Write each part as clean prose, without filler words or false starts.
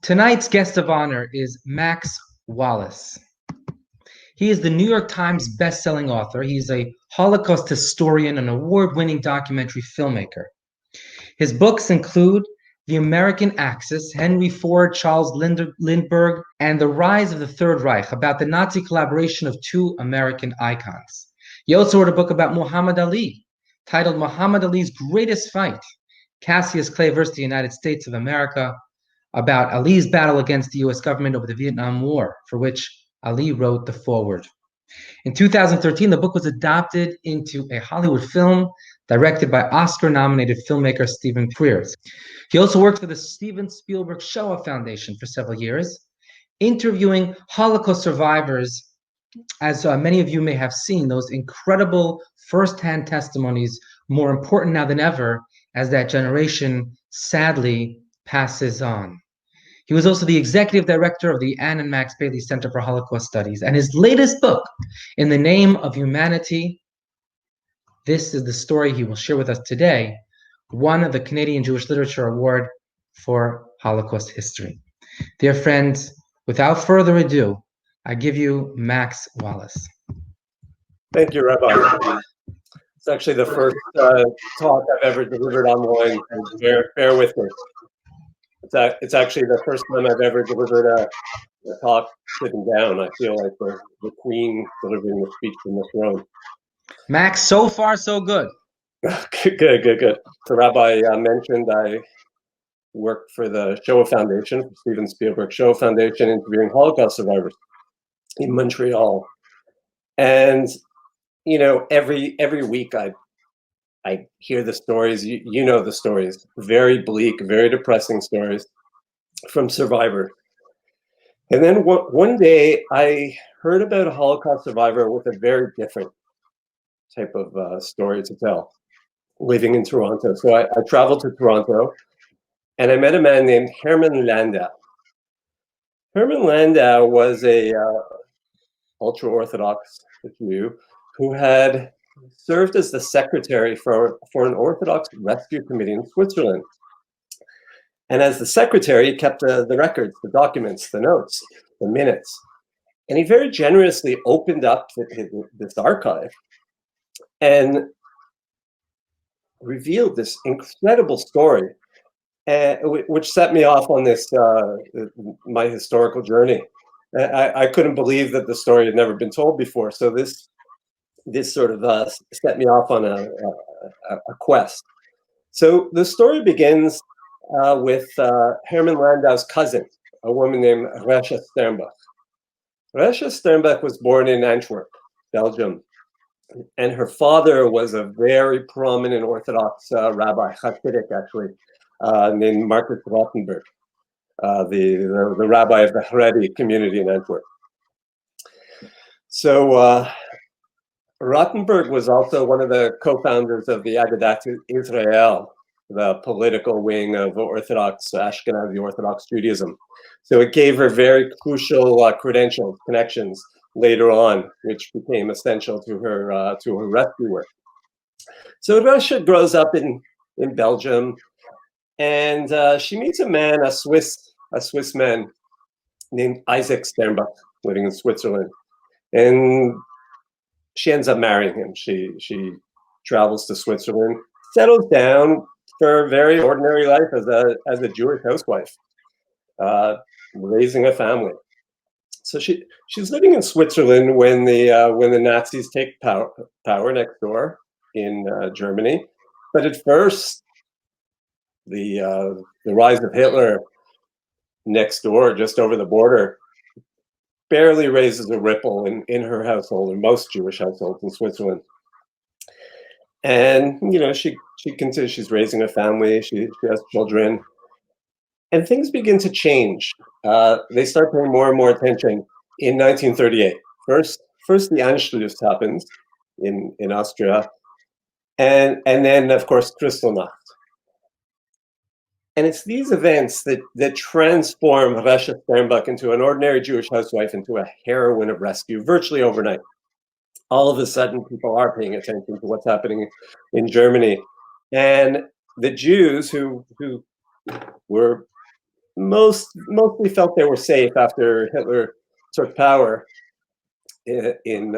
Tonight's guest of honor is Max Wallace. He is the New York Times best-selling author. He's a Holocaust historian and award-winning documentary filmmaker. His books include The American Axis, Henry Ford, Charles Lindbergh, and The Rise of the Third Reich, about the Nazi collaboration of two American icons. He also wrote a book about Muhammad Ali, titled Muhammad Ali's Greatest Fight, Cassius Clay versus the United States of America, about Ali's battle against the US government over the Vietnam War, for which Ali wrote the foreword. In 2013, the book was adapted into a Hollywood film directed by Oscar-nominated filmmaker Stephen Frears. He also worked for the Steven Spielberg Shoah Foundation for several years, interviewing Holocaust survivors. As many of you may have seen, those incredible firsthand testimonies, more important now than ever, as that generation sadly passes on. He was also the executive director of the Ann and Max Bailey Center for Holocaust Studies. And his latest book, In the Name of Humanity, this is the story he will share with us today, won the Canadian Jewish Literature Award for Holocaust history. Dear friends, without further ado, I give you Max Wallace. Thank you, Rabbi. It's actually the first talk I've ever delivered online. Bear with me. It's actually the first time I've ever delivered a talk sitting down. I feel like the queen delivering the speech from the throne. Max, so far so good. Good. So Rabbi mentioned I worked for the Shoah Foundation, for Steven Spielberg Shoah Foundation, interviewing Holocaust survivors in Montreal. And you know, every week I hear the stories. You know the stories, very bleak, very depressing stories from survivors. And then one day I heard about a Holocaust survivor with a very different type of story to tell, living in Toronto. So I traveled to Toronto and I met a man named Herman Landau. Herman Landau was a ultra-Orthodox Jew who had served as the secretary for an Orthodox rescue committee in Switzerland. And as the secretary, he kept the records, the documents, the notes, the minutes. And he very generously opened up this archive and revealed this incredible story, which set me off on this my historical journey. I couldn't believe that the story had never been told before. So this sort of set me off on a quest. So the story begins with Herman Landau's cousin, a woman named Resha Sternbach. Resha Sternbach was born in Antwerp, Belgium, and her father was a very prominent Orthodox rabbi, Hasidic actually, named Marcus Rottenberg, the rabbi of the Haredi community in Antwerp. So Rottenberg was also one of the co-founders of the Agudat Israel, the political wing of Orthodox, Ashkenazi Orthodox Judaism. So it gave her very crucial credentials, connections later on, which became essential to her rescue work. So Russia grows up in Belgium, and she meets a Swiss man named Isaac Sternbach, living in Switzerland, and she ends up marrying him. She travels to Switzerland, settles down for a very ordinary life as a Jewish housewife, raising a family. So she's living in Switzerland when the Nazis take power next door in Germany. But at first, the rise of Hitler next door, just over the border, barely raises a ripple in her household, and most Jewish households in Switzerland. And you know, she continues. She's raising a family. She has children, and things begin to change. They start paying more and more attention in 1938. First the Anschluss happens in Austria, and then of course Kristallnacht. And it's these events that transform Resha Sternbach into an ordinary Jewish housewife into a heroine of rescue virtually overnight. All of a sudden, people are paying attention to what's happening in Germany. And the Jews who were mostly felt they were safe after Hitler took power in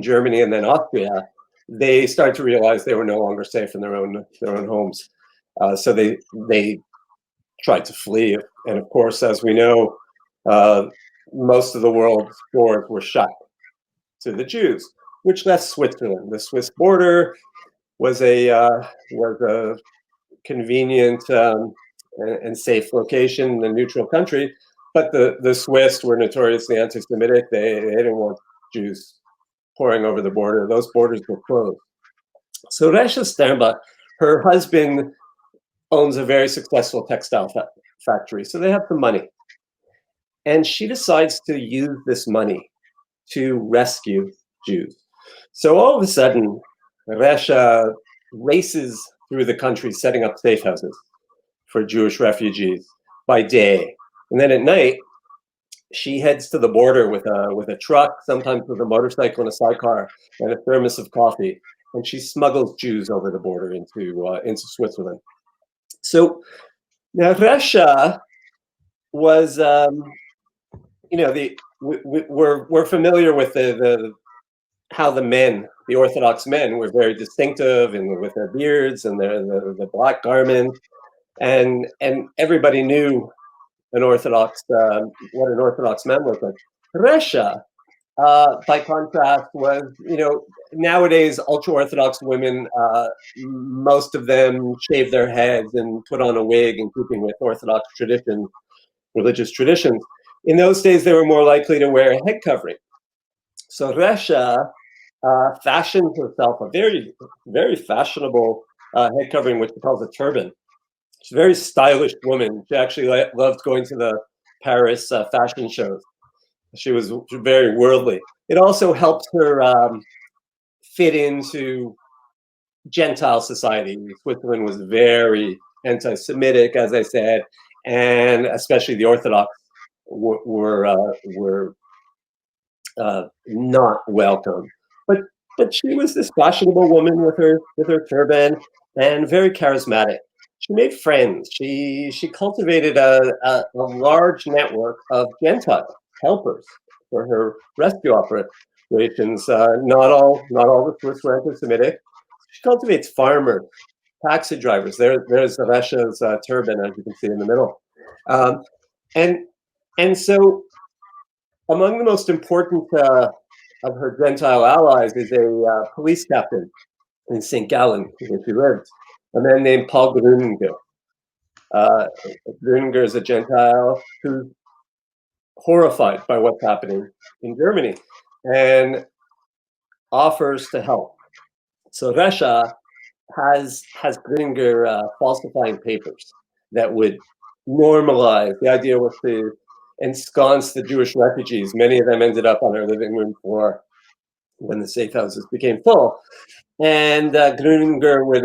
Germany and then Austria. They started to realize they were no longer safe in their own homes, so they tried to flee. And of course, as we know, most of the world's doors were shut to the Jews, which left Switzerland. The Swiss border was a convenient and safe location, a neutral country. But the Swiss were notoriously anti-Semitic. They didn't want Jews pouring over the border. Those borders were closed. So Resha Sternbach, her husband owns a very successful textile factory. So they have some money. And she decides to use this money to rescue Jews. So all of a sudden, Resha races through the country setting up safe houses for Jewish refugees by day. And then at night, she heads to the border with a truck, sometimes with a motorcycle and a sidecar, and a thermos of coffee. And she smuggles Jews over the border into Switzerland. So now Resha was, we're familiar with how the Orthodox men were very distinctive and with their beards and the black garments, and everybody knew what an Orthodox man looked like. Resha, by contrast, was, nowadays ultra-Orthodox women, most of them shave their heads and put on a wig in keeping with Orthodox religious traditions. In those days, they were more likely to wear a head covering. So Resha fashioned herself a very, very fashionable head covering, which she calls a turban. She's a very stylish woman. She actually loved going to the Paris fashion shows. She was very worldly. It also helped her fit into gentile society. Switzerland was very anti-Semitic, as I said, and especially the Orthodox were not welcome. But she was this fashionable woman with her turban and very charismatic. She made friends. She cultivated a large network of gentile helpers for her rescue operations. Not all the Swiss were anti-Semitic. She cultivates farmers, taxi drivers. There's Resha's turban, as you can see in the middle. And so among the most important of her Gentile allies is a police captain in St. Gallen, where she lived, a man named Paul Gruninger. Gruninger is a Gentile who's horrified by what's happening in Germany and offers to help. So Resha has Gruninger falsifying papers that would normalize. The idea was to ensconce the Jewish refugees. Many of them ended up on our living room floor when the safe houses became full. And Gruninger would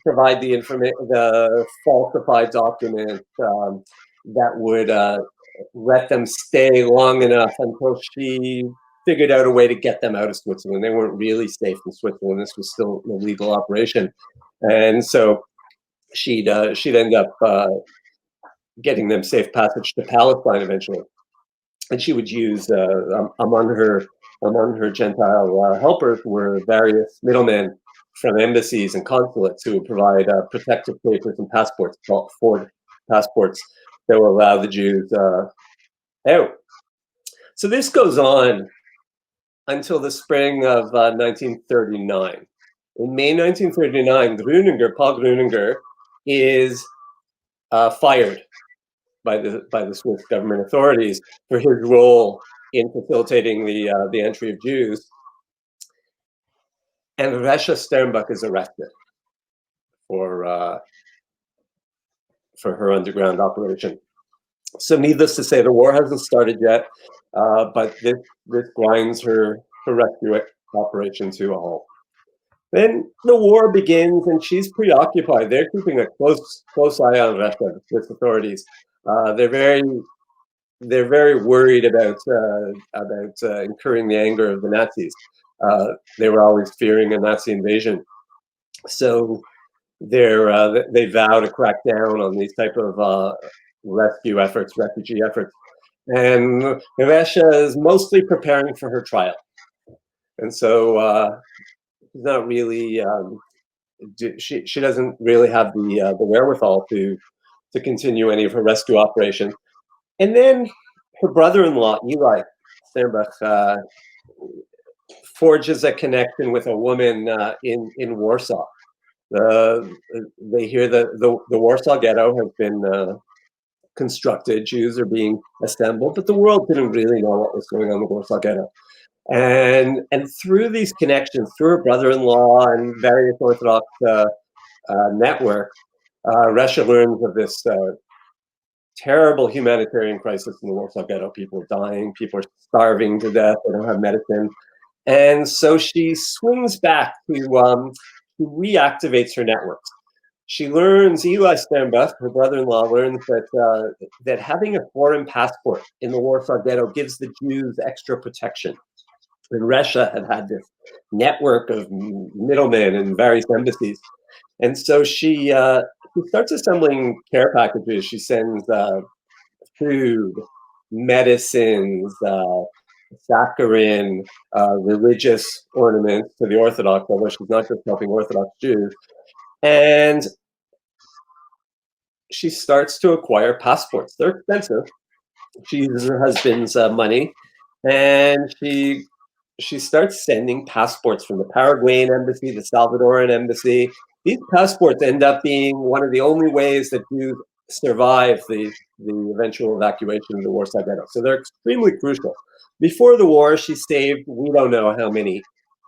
provide the falsified document that would let them stay long enough until she figured out a way to get them out of Switzerland. They weren't really safe in Switzerland. This was still an illegal operation. And so she'd end up getting them safe passage to Palestine eventually. And she would use, among her Gentile helpers were various middlemen from embassies and consulates who would provide protective papers and passports, called Ford passports, that will allow the Jews out. So this goes on until the spring of 1939. In May 1939, Paul Gruninger, is fired by the Swiss government authorities for his role in facilitating the entry of Jews. And Resha Sternbach is arrested for her underground operation. So needless to say, the war hasn't started yet, but this grinds her rescue operation to a halt. Then the war begins, and she's preoccupied. They're keeping a close eye on Resha, the Swiss authorities. They're very worried about incurring the anger of the Nazis. They were always fearing a Nazi invasion, so they vow to crack down on these type of rescue efforts, refugee efforts. And Resha is mostly preparing for her trial. And so she's not really, she doesn't really have the wherewithal to continue any of her rescue operations. And then her brother-in-law, Eli Sternbach, forges a connection with a woman in Warsaw. They hear that the Warsaw Ghetto has been constructed. Jews are being assembled, but the world didn't really know what was going on in the Warsaw Ghetto. And through these connections, through her brother-in-law and various Orthodox networks, Resha learns of this terrible humanitarian crisis in the Warsaw Ghetto. People are dying, people are starving to death, they don't have medicine. And so she swings back to reactivates her networks. She learns, Eli Sternbach, her brother-in-law, learns that having a foreign passport in the Warsaw Ghetto gives the Jews extra protection. And Resha had this network of middlemen in various embassies. And so she starts assembling care packages. She sends food, medicines, saccharin, religious ornaments to the Orthodox, although she's not just helping Orthodox Jews. And she starts to acquire passports. They're expensive. She uses her husband's money, and she starts sending passports from the Paraguayan embassy, the Salvadoran embassy. These passports end up being one of the only ways that Jews survive the eventual evacuation of the Warsaw Ghetto. So they're extremely crucial. Before the war, she saved, we don't know how many.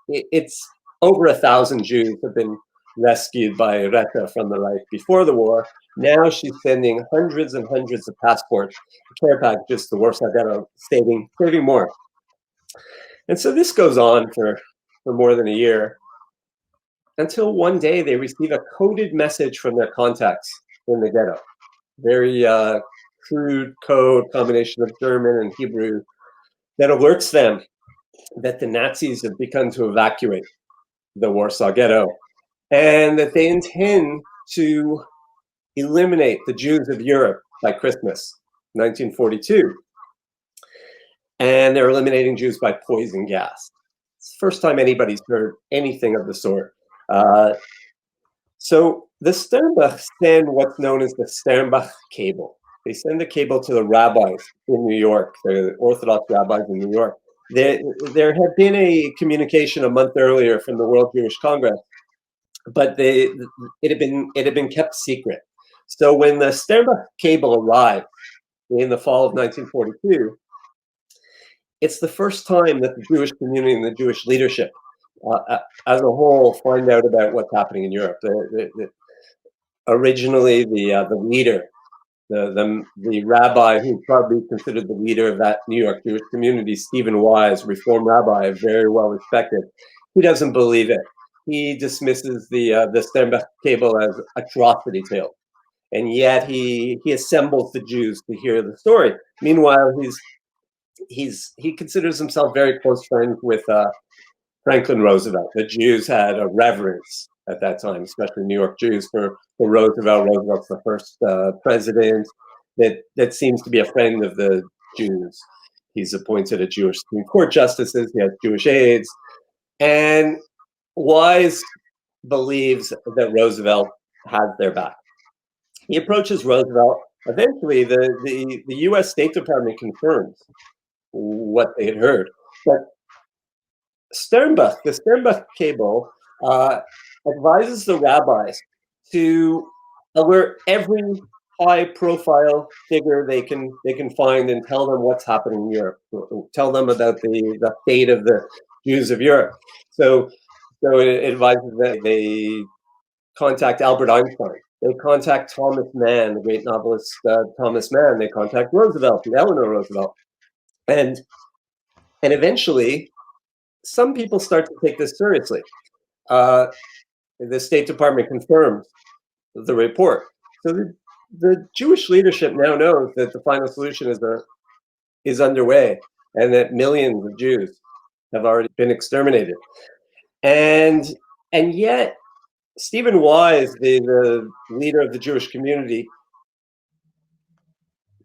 It's over 1,000 Jews have been rescued by Resha from the Reich before the war. Now she's sending hundreds and hundreds of passports, care packages to Warsaw Ghetto, saving more. And so this goes on for more than a year, until one day they receive a coded message from their contacts in the ghetto. Very crude code, combination of German and Hebrew, that alerts them that the Nazis have begun to evacuate the Warsaw Ghetto, and that they intend to eliminate the Jews of Europe by Christmas 1942. And they're eliminating Jews by poison gas. It's the first time anybody's heard anything of the sort. So the Sternbach send what's known as the Sternbach cable. They send the cable to the rabbis in New York, the Orthodox rabbis in New York. There had been a communication a month earlier from the World Jewish Congress, but it had been kept secret. So when the Sternbach cable arrived in the fall of 1942, it's the first time that the Jewish community and the Jewish leadership as a whole find out about what's happening in Europe. Originally, the leader, the rabbi who's probably considered the leader of that New York Jewish community, Stephen Wise, Reform rabbi, very well respected, he doesn't believe it. He dismisses the Sternbach cable as atrocity tale, and yet he assembles the Jews to hear the story. Meanwhile, he considers himself very close friends with Franklin Roosevelt. The Jews had a reverence at that time, especially New York Jews, for Roosevelt. Roosevelt's the first president that seems to be a friend of the Jews. He's appointed a Jewish Supreme Court justices. He has Jewish aides. And Wise believes that Roosevelt has their back. He approaches Roosevelt. Eventually, the U.S. State Department confirms what they had heard. But the Sternbach cable advises the rabbis to alert every high-profile figure they can find and tell them what's happening in Europe. Tell them about the fate of the Jews of Europe. So it advises that they contact Albert Einstein. They contact Thomas Mann, the great novelist Thomas Mann. They contact Roosevelt, Eleanor Roosevelt, and eventually, some people start to take this seriously. The State Department confirms the report. So the Jewish leadership now knows that the final solution is underway, and that millions of Jews have already been exterminated. And yet, Stephen Wise, the leader of the Jewish community,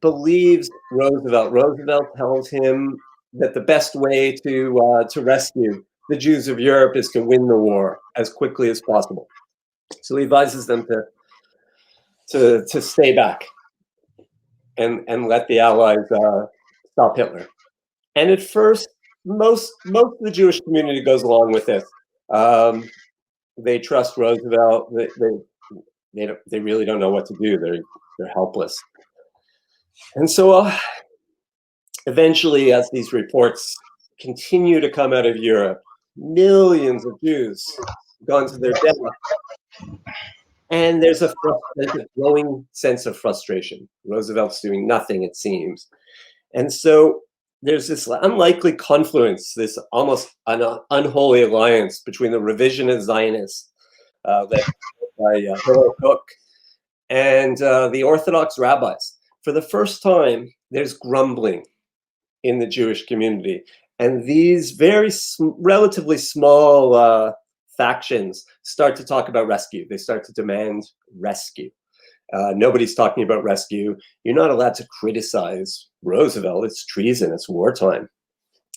believes Roosevelt. Roosevelt tells him that the best way to rescue the Jews of Europe is to win the war as quickly as possible. So he advises them to stay back and let the Allies stop Hitler. And at first, most of the Jewish community goes along with this. They trust Roosevelt. They really don't know what to do. They're helpless. And so eventually, as these reports continue to come out of Europe, millions of Jews gone to their death. And there's a growing sense of frustration. Roosevelt's doing nothing, it seems. And so there's this unlikely confluence, this almost unholy alliance between the revisionist Zionists led by Hillel Koch and the Orthodox rabbis. For the first time, there's grumbling in the Jewish community. And these very relatively small factions start to talk about rescue. They start to demand rescue. Nobody's talking about rescue. You're not allowed to criticize Roosevelt. It's treason. It's wartime.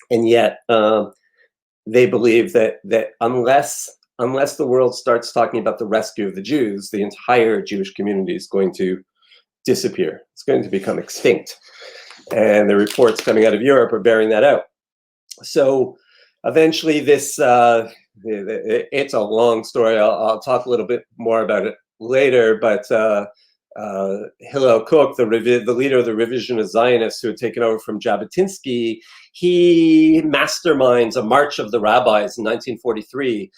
And yet they believe that unless the world starts talking about the rescue of the Jews, the entire Jewish community is going to disappear. It's going to become extinct. And the reports coming out of Europe are bearing that out. So eventually this, it's a long story. I'll talk a little bit more about it later, but Hillel Koch, the leader of the revisionist Zionists who had taken over from Jabotinsky, he masterminds a march of the rabbis in 1943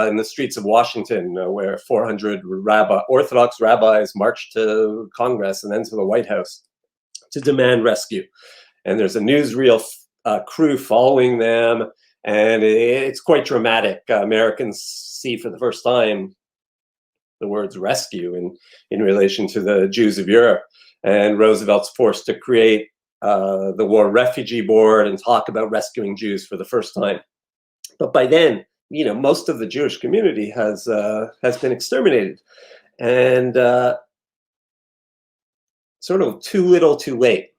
in the streets of Washington, where 400 Orthodox rabbis marched to Congress and then to the White House to demand rescue. And there's a newsreel crew following them, and it's quite dramatic. Americans see for the first time the words rescue in relation to the Jews of Europe. And Roosevelt's forced to create the War Refugee Board and talk about rescuing Jews for the first time. But by then, most of the Jewish community has been exterminated. And sort of too little, too late.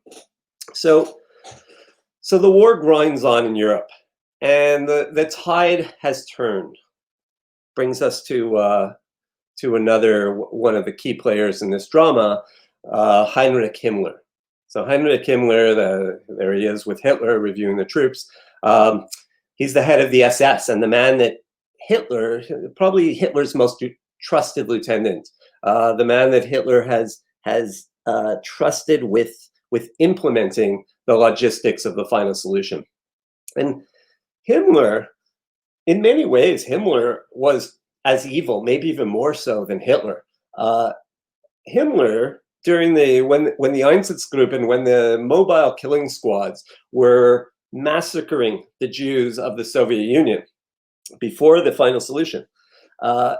So the war grinds on in Europe, and the tide has turned. Brings us to another one of the key players in this drama, Heinrich Himmler. So Heinrich Himmler, there he is with Hitler reviewing the troops. He's the head of the SS, and the man that probably Hitler's most trusted lieutenant, the man that Hitler has trusted with implementing the logistics of the final solution. And Himmler, in many ways, Himmler was as evil, maybe even more so than Hitler. Himmler, during when the Einsatzgruppen and when the mobile killing squads were massacring the Jews of the Soviet Union before the final solution, at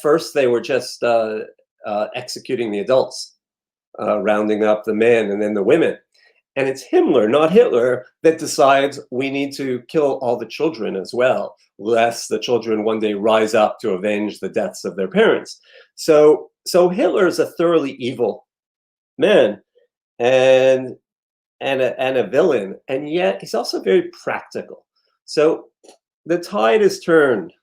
first they were just executing the adults, rounding up the men and then the women. And it's Himmler, not Hitler, that decides we need to kill all the children as well, lest the children one day rise up to avenge the deaths of their parents. So Hitler is a thoroughly evil man and a villain, and yet he's also very practical. So the tide has turned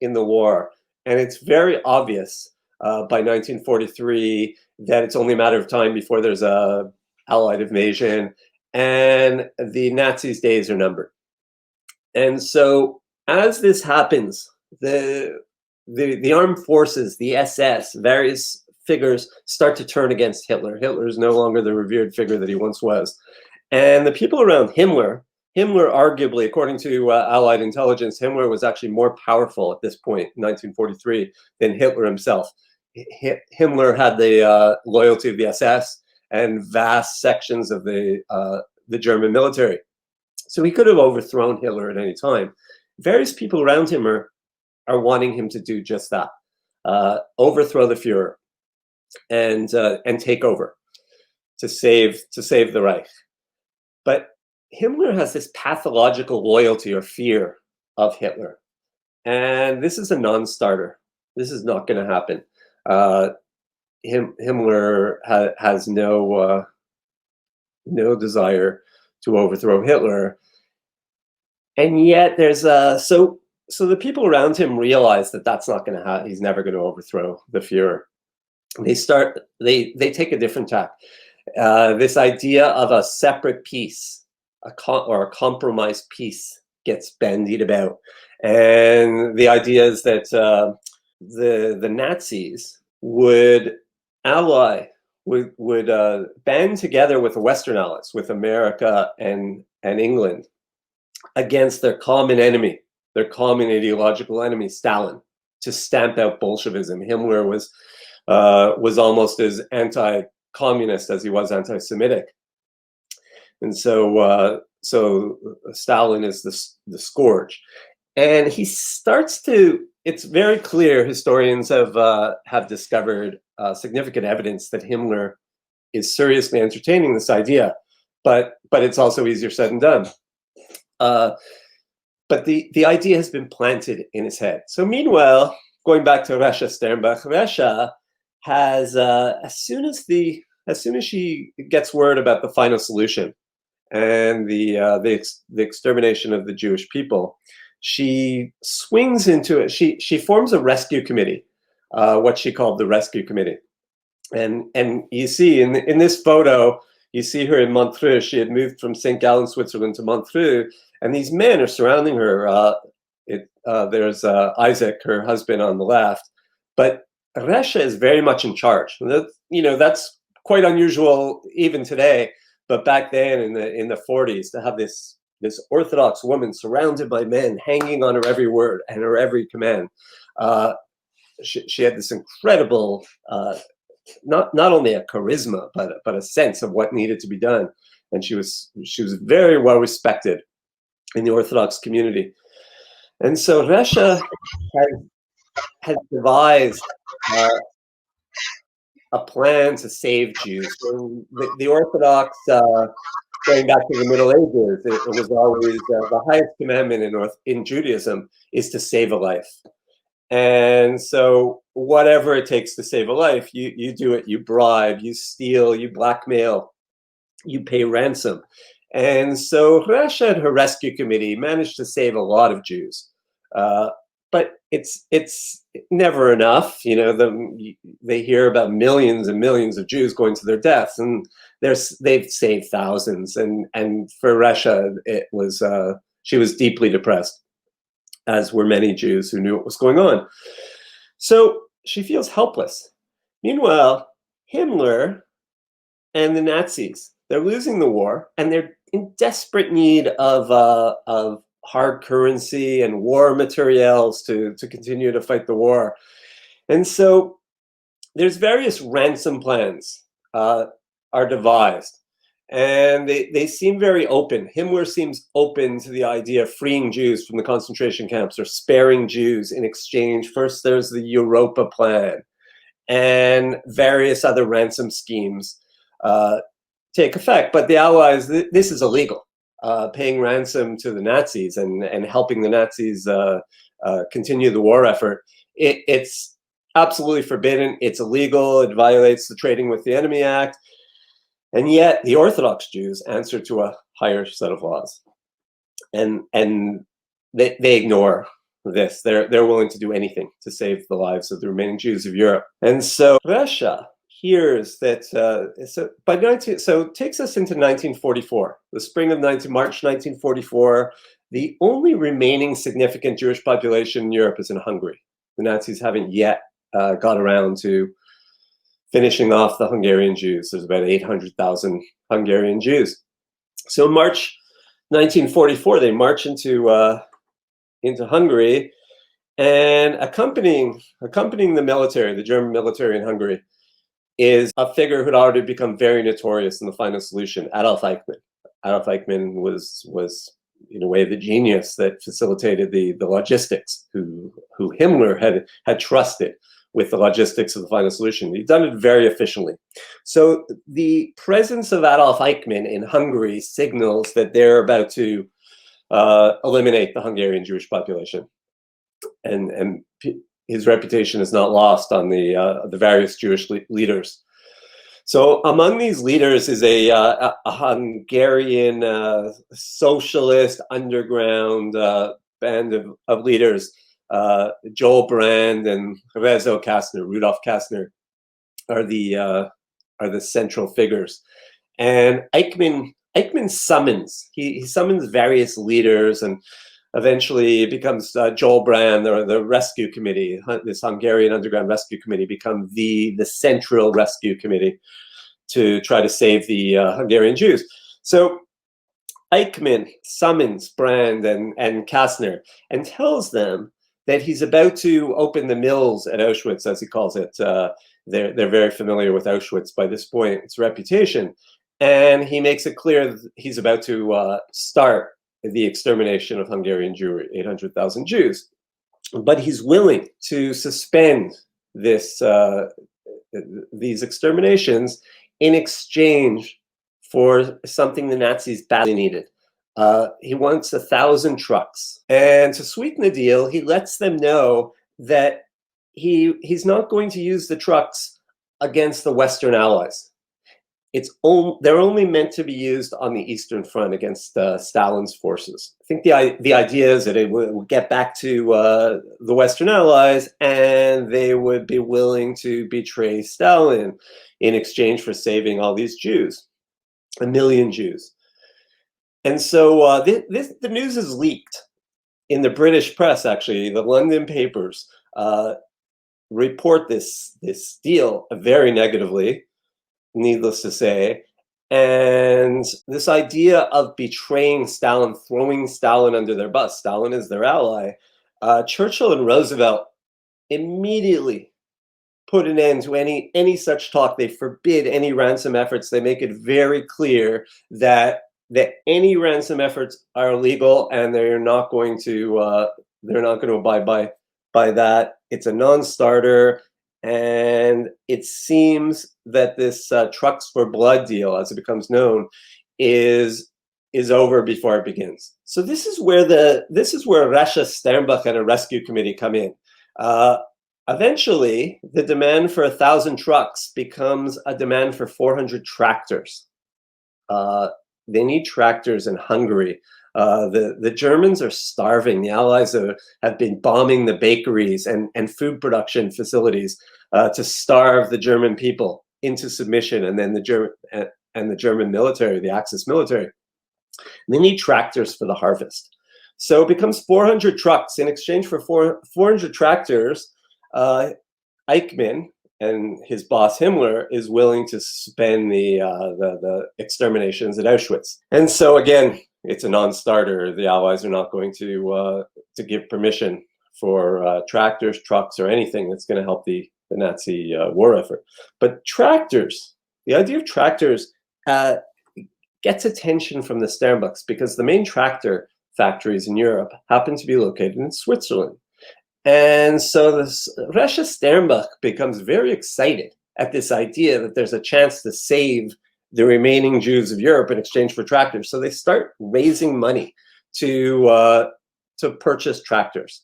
in the war, and it's very obvious by 1943 that it's only a matter of time before there's a Allied invasion, and the Nazis' days are numbered. And so as this happens, the armed forces, the SS, various figures start to turn against Hitler. Hitler is no longer the revered figure that he once was. And the people around Himmler arguably, according to Allied intelligence, Himmler was actually more powerful at this point, in 1943, than Hitler himself. Himmler had the loyalty of the SS and vast sections of the German military. So he could have overthrown Hitler at any time. Various people around him are wanting him to do just that, overthrow the Fuhrer and take over to save the Reich. But Himmler has this pathological loyalty or fear of Hitler. And this is a non-starter. This is not going to happen. Himmler has no desire to overthrow Hitler, and yet there's so the people around him realize that that's not going to happen. He's never going to overthrow the Führer. They take a different tack. This idea of a separate peace, or a compromise peace, gets bandied about, and the idea is that the Nazis would band together with the Western allies, with America and England, against their common enemy, their common ideological enemy, Stalin, to stamp out Bolshevism. Himmler was almost as anti-communist as he was anti-Semitic, and so Stalin is the scourge, and he starts to. It's very clear. Historians have discovered significant evidence that Himmler is seriously entertaining this idea, but it's also easier said than done. But the idea has been planted in his head. So meanwhile, going back to Resha Sternbach, Resha has as soon as she gets word about the final solution and the extermination of the Jewish people, she swings into it. She forms a rescue committee, what she called the Rescue Committee, and you see in this photo, you see her in Montreux. She had moved from St. Gallen, Switzerland to Montreux, and these men are surrounding her. There's Isaac, her husband, on the left, but Resha is very much in charge. That's quite unusual even today, but back then in the 40s, to have this Orthodox woman surrounded by men, hanging on her every word and her every command. She had this incredible, not only a charisma, but a sense of what needed to be done, and she was very well respected in the Orthodox community. And so Resha has devised a plan to save Jews. So the Orthodox, going back to the Middle Ages, it was always the highest commandment in Judaism is to save a life. And so whatever it takes to save a life, you do it. You bribe, you steal, you blackmail, you pay ransom. And so Resha and her rescue committee managed to save a lot of Jews. But it's never enough. They hear about millions and millions of Jews going to their deaths, and they've saved thousands. And for Resha, she was deeply depressed, as were many Jews who knew what was going on. So she feels helpless. Meanwhile, Himmler and the Nazis, they're losing the war, and they're in desperate need of hard currency and war materials to continue to fight the war. And so there's various ransom plans are devised, and they seem very open. Himmler seems open to the idea of freeing Jews from the concentration camps or sparing Jews in exchange. First, there's the Europa plan, and various other ransom schemes take effect. But the Allies, this is illegal. Paying ransom to the Nazis and helping the Nazis continue the war effort, it's absolutely forbidden. It's illegal. It violates the Trading with the Enemy Act. And yet the Orthodox Jews answer to a higher set of laws, and they ignore this. They're willing to do anything to save the lives of the remaining Jews of Europe. And so Russia hears that, so it takes us into 1944, the spring of March 1944. The only remaining significant Jewish population in Europe is in Hungary. The Nazis haven't yet got around to finishing off the Hungarian Jews. There's about 800,000 Hungarian Jews. So in March 1944, they march into Hungary, and accompanying the military, the German military in Hungary, is a figure who had already become very notorious in the final solution, Adolf Eichmann. Adolf Eichmann was in a way the genius that facilitated the logistics, who Himmler had trusted with the logistics of the final solution. He'd done it very efficiently. So the presence of Adolf Eichmann in Hungary signals that they're about to eliminate the Hungarian Jewish population. And his reputation is not lost on the various Jewish leaders. So among these leaders is a Hungarian socialist underground band of leaders. Joel Brand and Rezo Kastner, Rudolf Kastner, are the central figures. And Eichmann summons, he summons various leaders, and eventually it becomes Joel Brand, or the rescue committee, this Hungarian underground rescue committee, become the central rescue committee to try to save the Hungarian Jews. So Eichmann summons Brand and Kastner and tells them that he's about to open the mills at Auschwitz, as he calls it. They're very familiar with Auschwitz by this point, its reputation. And he makes it clear that he's about to start the extermination of Hungarian Jewry, 800,000 Jews. But he's willing to suspend these exterminations in exchange for something the Nazis badly needed. He wants 1,000 trucks. And to sweeten the deal, he lets them know that he's not going to use the trucks against the Western Allies. They're only meant to be used on the Eastern Front against Stalin's forces. I think the idea is that it would get back to the Western Allies, and they would be willing to betray Stalin in exchange for saving all these Jews, 1 million Jews. And so the news is leaked in the British press. Actually, the London papers report this deal very negatively, needless to say. And this idea of betraying Stalin, throwing Stalin under their bus, Stalin is their ally, Churchill and Roosevelt immediately put an end to any such talk. They forbid any ransom efforts. They make it very clear that any ransom efforts are illegal, and they're not going to abide by that. It's a non-starter. And it seems that this trucks for blood deal, as it becomes known, is over before it begins. So this is where Rasha Sternbuch and a rescue committee come in. Eventually, the demand for 1,000 trucks becomes a demand for 400 tractors. They need tractors in Hungary. The Germans are starving. The Allies have been bombing the bakeries and food production facilities to starve the German people into submission, and then the German military, the Axis military. They need tractors for the harvest. So it becomes 400 trucks. In exchange for 400 tractors, Eichmann and his boss Himmler is willing to suspend the exterminations at Auschwitz. And so again, it's a non-starter. The Allies are not going to give permission for tractors, trucks, or anything that's going to help the Nazi war effort. But tractors, the idea of tractors gets attention from the Sternbuchs, because the main tractor factories in Europe happen to be located in Switzerland. And so Rasha Sternbuch becomes very excited at this idea that there's a chance to save the remaining Jews of Europe in exchange for tractors. So they start raising money to purchase tractors.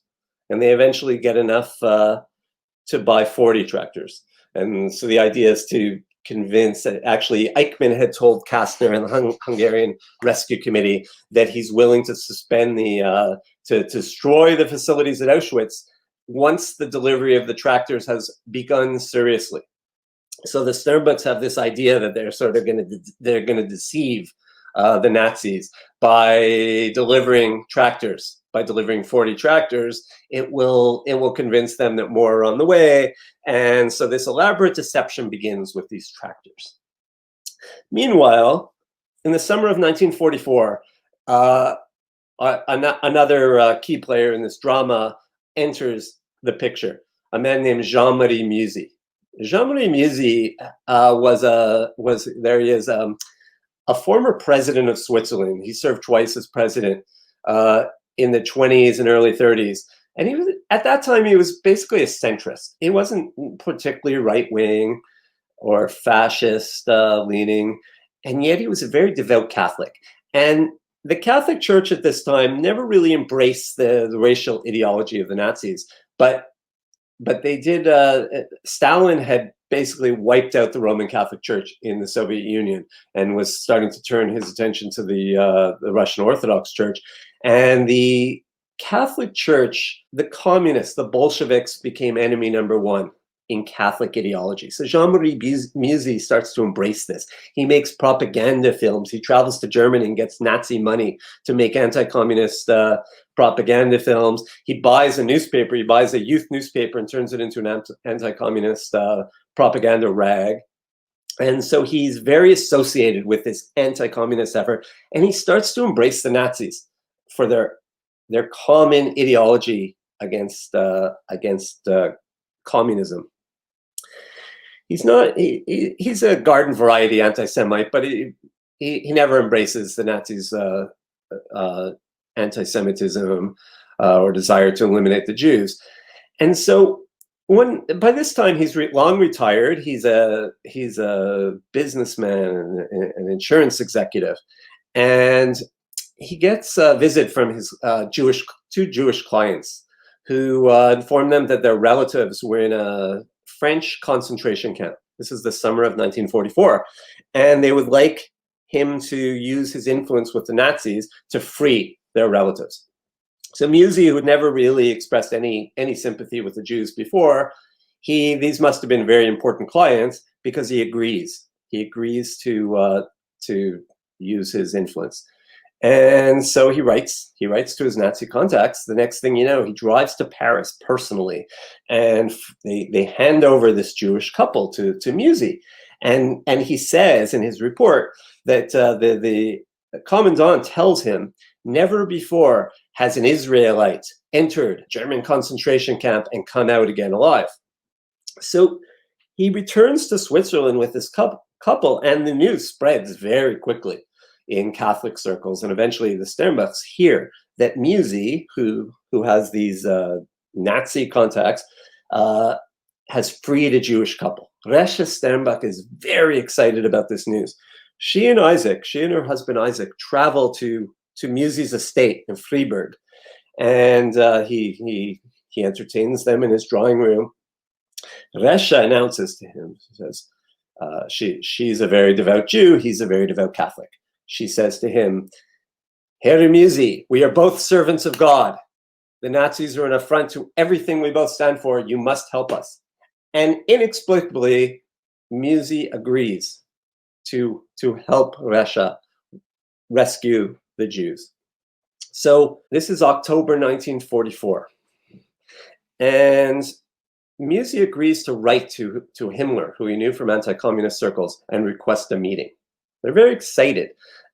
And they eventually get enough to buy 40 tractors. And so the idea is to convince that actually Eichmann had told Kastner and the Hungarian Rescue Committee that he's willing to suspend to destroy the facilities at Auschwitz once the delivery of the tractors has begun seriously. So the Sternbuchs have this idea that they're sort of going to deceive the Nazis by delivering tractors. By delivering 40 tractors, it will convince them that more are on the way. And so this elaborate deception begins with these tractors. Meanwhile, in the summer of 1944, another key player in this drama enters the picture, a man named JeanMarie Muzzie. JeanMarie Muzzie was a former president of Switzerland. He served twice as president in the 20s and early 30s. And at that time, he was basically a centrist. He wasn't particularly right-wing or fascist leaning, and yet he was a very devout Catholic. And the Catholic Church at this time never really embraced the racial ideology of the Nazis, but but they did. Stalin had basically wiped out the Roman Catholic Church in the Soviet Union and was starting to turn his attention to the Russian Orthodox Church. And the Catholic Church, the communists, the Bolsheviks became enemy number one in Catholic ideology. So JeanMarie Muzzie starts to embrace this. He makes propaganda films. He travels to Germany and gets Nazi money to make anti-communist propaganda films. He buys a newspaper. He buys a youth newspaper and turns it into an anti-communist propaganda rag. And so he's very associated with this anti-communist effort, and he starts to embrace the Nazis for their common ideology against communism. He's a garden variety anti-Semite, but he never embraces the Nazis' anti-Semitism or desire to eliminate the Jews. And so by this time he's long retired. He's a businessman, an insurance executive, and he gets a visit from his two Jewish clients who informed them that their relatives were in a French concentration camp. This is the summer of 1944. And they would like him to use his influence with the Nazis to free their relatives. So Muzzie, who had never really expressed any sympathy with the Jews before, these must have been very important clients because he agrees. He agrees to use his influence. And so he writes to his Nazi contacts. The next thing you know, he drives to Paris personally, and they hand over this Jewish couple to Muzzie. And he says in his report that the commandant tells him, never before has an Israelite entered a German concentration camp and come out again alive. So he returns to Switzerland with this couple, and the news spreads very quickly in Catholic circles, and eventually the Starbucks hear that Muzzie, who has these Nazi contacts, has freed a Jewish couple. Resha Sternbuck is very excited about this news. She and her husband Isaac, travel to Muzzie's estate in Freiburg, and he entertains them in his drawing room. Resha announces to him, she says, she's a very devout Jew, he's a very devout Catholic. She says to him, Herr Muzzie, we are both servants of God. The Nazis are an affront to everything we both stand for. You must help us. And inexplicably, Muzzie agrees to help Resha rescue the Jews. So this is October 1944. And Muzzie agrees to write to Himmler, who he knew from anti-communist circles, and request a meeting. They're very excited.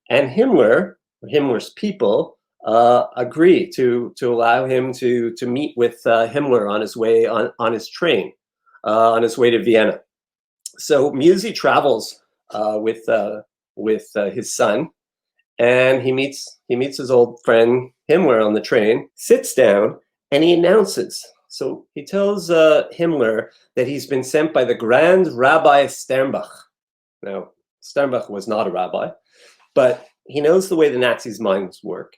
And Himmler's people, agree to allow him to meet with Himmler on his way on his train, on his way to Vienna. So Muzzie travels with his son, and he meets his old friend Himmler on the train, sits down, and he announces. So he tells Himmler that he's been sent by the Grand Rabbi Sternbuck. Now, Sternbuck was not a rabbi, but he knows the way the Nazis' minds work.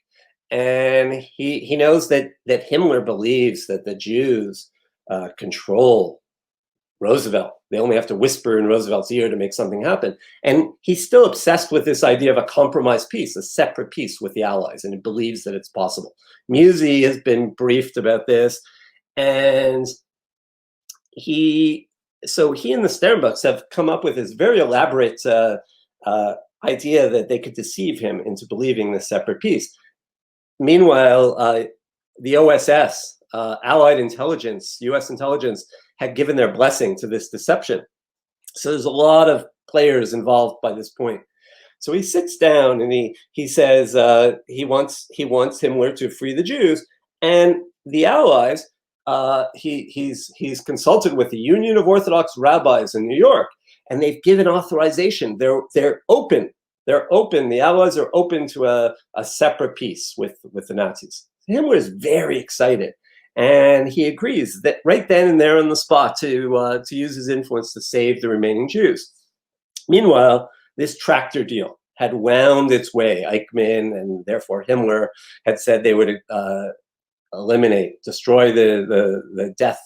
And he knows that Himmler believes that the Jews control Roosevelt. They only have to whisper in Roosevelt's ear to make something happen. And he's still obsessed with this idea of a compromise peace, a separate peace with the Allies, and he believes that it's possible. Muzzie has been briefed about this, and he and the Sternbucks have come up with this very elaborate idea that they could deceive him into believing this separate peace. Meanwhile, the OSS, Allied intelligence, US intelligence, had given their blessing to this deception. So there's a lot of players involved by this point. So he sits down and he says he wants Himmler to free the Jews, and the Allies. He's consulted with the Union of Orthodox Rabbis in New York, and they've given authorization. They're open. The Allies are open to a separate peace with the Nazis. Himmler is very excited, and he agrees that right then and there on the spot to use his influence to save the remaining Jews. Meanwhile, this tractor deal had wound its way. Eichmann and therefore Himmler had said they would destroy the death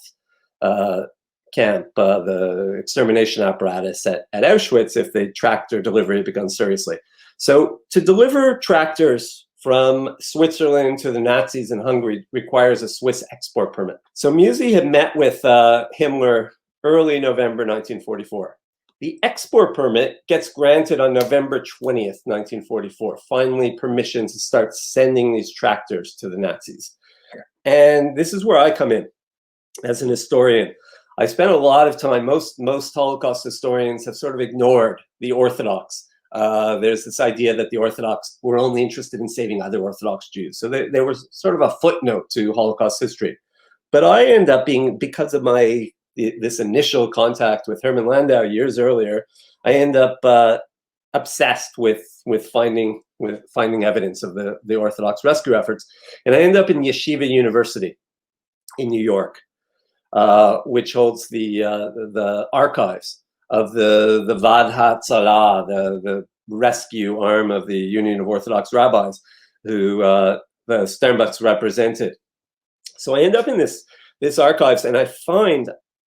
camp, the extermination apparatus at Auschwitz, if the tractor delivery had begun seriously. So to deliver tractors from Switzerland to the Nazis in Hungary requires a Swiss export permit. So Muzzie had met with Himmler early November 1944. The export permit gets granted on November 20th, 1944, finally permission to start sending these tractors to the Nazis. And this is where I come in as an historian. I spent a lot of time, most Holocaust historians have sort of ignored the Orthodox. There's this idea that the Orthodox were only interested in saving other Orthodox Jews. So they were sort of a footnote to Holocaust history. But I end up being, because of this initial contact with Hermann Landau years earlier, I end up obsessed with finding evidence of the Orthodox rescue efforts. And I end up in Yeshiva University in New York, which holds the archives of the Vad HaTzara, the rescue arm of the Union of Orthodox Rabbis, who the Starbucks represented. So I end up in this archives, and I find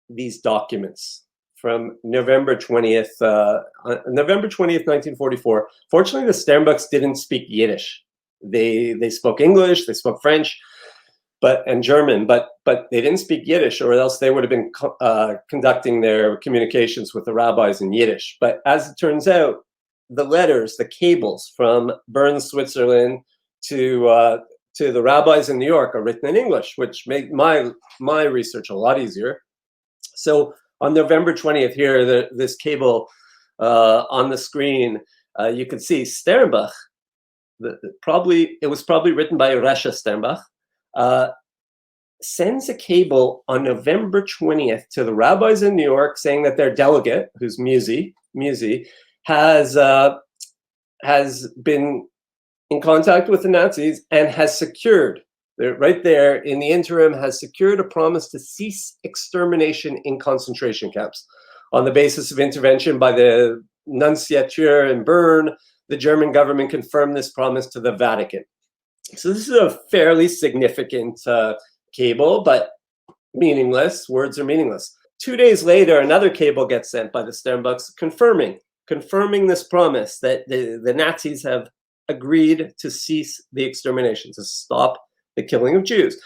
these documents from November 20th, 1944. Fortunately, the Sternbucks didn't speak Yiddish. They spoke English, they spoke French, and German, but they didn't speak Yiddish, or else they would have been conducting their communications with the rabbis in Yiddish. But as it turns out, the letters, the cables from Bern, Switzerland to the rabbis in New York are written in English, which made my research a lot easier. So on November 20th here, this cable on the screen, you can see Sternbach. It was probably written by Resha Sternbach. Sends a cable on November 20th to the rabbis in New York saying that their delegate, who's Muzzie, has been in contact with the Nazis and has secured, right there in the interim, has secured a promise to cease extermination in concentration camps. On the basis of intervention by the nunciature in Bern, the German government confirmed this promise to the Vatican. So this is a fairly significant cable, but meaningless. Words are meaningless. 2 days later, another cable gets sent by the Sternbucks confirming this promise that the Nazis have agreed to cease the extermination, to stop the killing of Jews.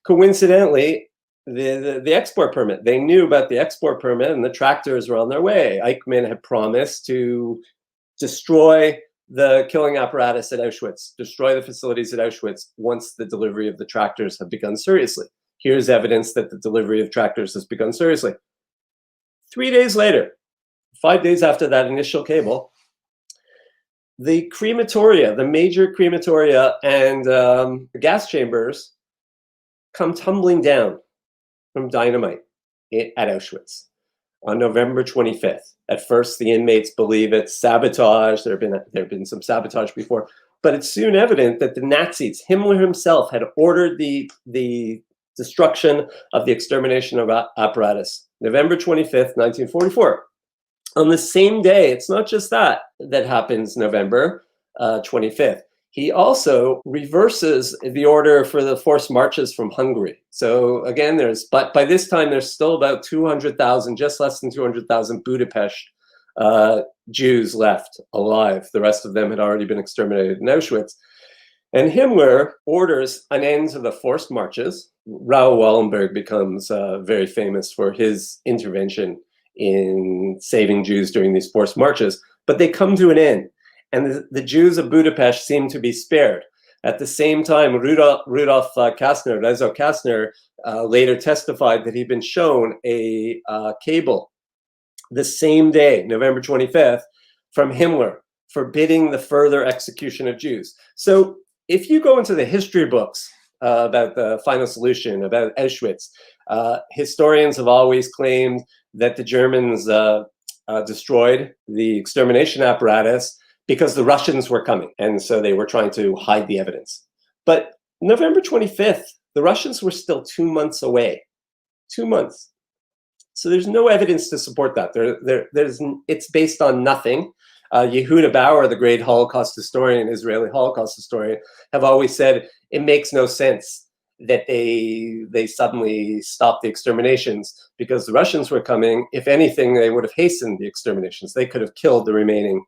Coincidentally, the export permit, they knew about the export permit, and the tractors were on their way. Eichmann had promised to destroy the killing apparatus at Auschwitz, destroy the facilities at Auschwitz once the delivery of the tractors had begun seriously. Here's evidence that the delivery of tractors has begun seriously. 3 days later, 5 days after that initial cable, the crematoria, the major crematoria and the gas chambers come tumbling down from dynamite at Auschwitz on November 25th. At first, the inmates believe it's sabotage. There have been some sabotage before, but it's soon evident that the Nazis, Himmler himself, had ordered the destruction of the extermination apparatus. November 25th, 1944. On the same day, it's not just that happens November 25th. He also reverses the order for the forced marches from Hungary. So again, but by this time, there's still about 200,000, just less than 200,000 Budapest Jews left alive. The rest of them had already been exterminated in Auschwitz. And Himmler orders an end to the forced marches. Raoul Wallenberg becomes very famous for his intervention in saving Jews during these forced marches, but they come to an end. And the Jews of Budapest seem to be spared. At the same time, Rudolf Kastner, Rezo Kastner, later testified that he'd been shown a cable the same day, November 25th, from Himmler, forbidding the further execution of Jews. So if you go into the history books about the final solution, about Auschwitz, historians have always claimed that the Germans destroyed the extermination apparatus because the Russians were coming, and so they were trying to hide the evidence. But November 25th, the Russians were still 2 months away. 2 months. So there's no evidence to support that. It's based on nothing. Yehuda Bauer, the great Holocaust historian, Israeli Holocaust historian, have always said it makes no sense. that they suddenly stopped the exterminations, because the Russians were coming. If anything, they would have hastened the exterminations. They could have killed the remaining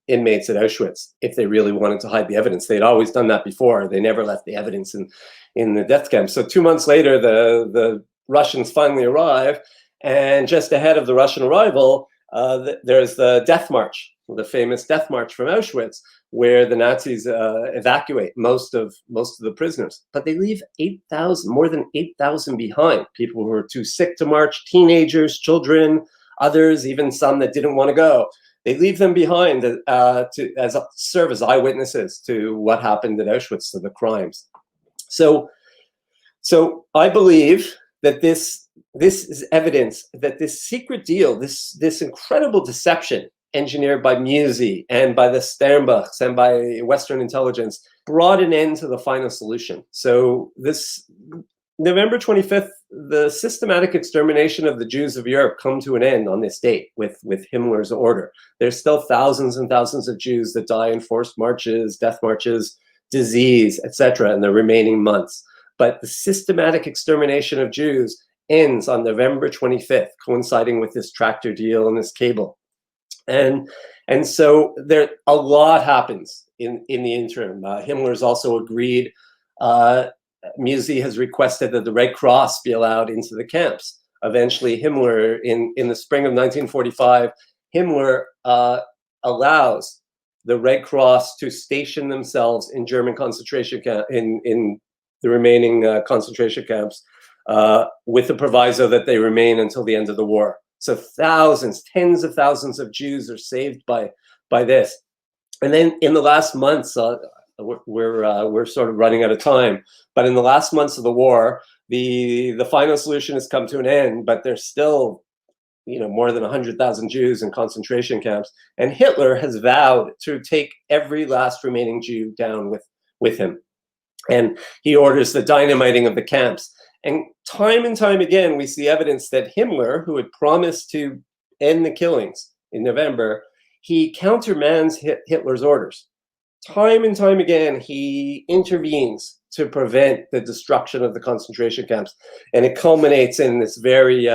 inmates at Auschwitz if they really wanted to hide the evidence. They'd always done that before. They never left the evidence in the death camp. So 2 months later, the Russians finally arrive, and just ahead of the Russian arrival, there's the death march, the famous death march from Auschwitz, where the Nazis evacuate most of the prisoners. But they leave 8,000, more than 8,000 behind. People who were too sick to march, teenagers, children, others, even some that didn't want to go. They leave them behind to serve as eyewitnesses to what happened at Auschwitz, to the crimes. So I believe that this is evidence that this secret deal, this incredible deception engineered by Muzzie and by the Starbucks and by Western intelligence, brought an end to the final solution. So this November 25th, the systematic extermination of the Jews of Europe come to an end on this date with Himmler's order. There's still thousands and thousands of Jews that die in forced marches, death marches, disease, etc. in the remaining months. But the systematic extermination of Jews ends on November 25th, coinciding with this tractor deal and this cable. And so there a lot happens in the interim. Himmler's also agreed. Muzzie has requested that the Red Cross be allowed into the camps. Eventually, Himmler, in the spring of 1945, Himmler allows the Red Cross to station themselves in German concentration camp, in the remaining concentration camps, with the proviso that they remain until the end of the war. So thousands, tens of thousands of Jews are saved by this. And then in the last months, we're sort of running out of time, but in the last months of the war, the final solution has come to an end, but there's still, more than 100,000 Jews in concentration camps. And Hitler has vowed to take every last remaining Jew down with him. And he orders the dynamiting of the camps. And time again, we see evidence that Himmler, who had promised to end the killings in November, he countermands Hitler's orders. Time and time again, he intervenes to prevent the destruction of the concentration camps. And it culminates in this very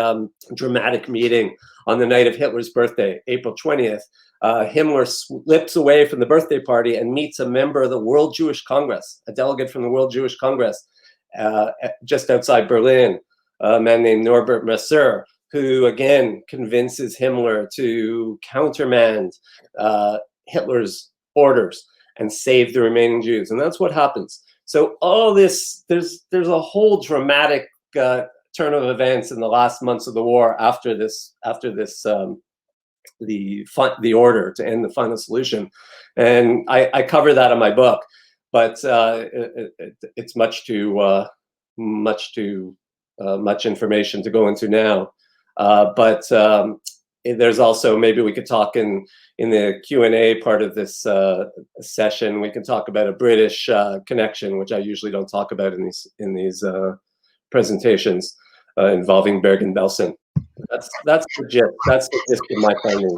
dramatic meeting on the night of Hitler's birthday, April 20th. Himmler slips away from the birthday party and meets a member of the World Jewish Congress, a delegate from the World Jewish Congress, just outside Berlin, a man named Norbert Messer, who again convinces Himmler to countermand Hitler's orders and save the remaining Jews. And that's what happens. So all this, there's a whole dramatic turn of events in the last months of the war after this the order to end the final solution. And I cover that in my book, but it's much information to go into now. But there's also, maybe we could talk in the Q&A part of this session, we can talk about a British connection, which I usually don't talk about in these presentations involving Bergen-Belsen. That's the gist. That's the gist of my finding.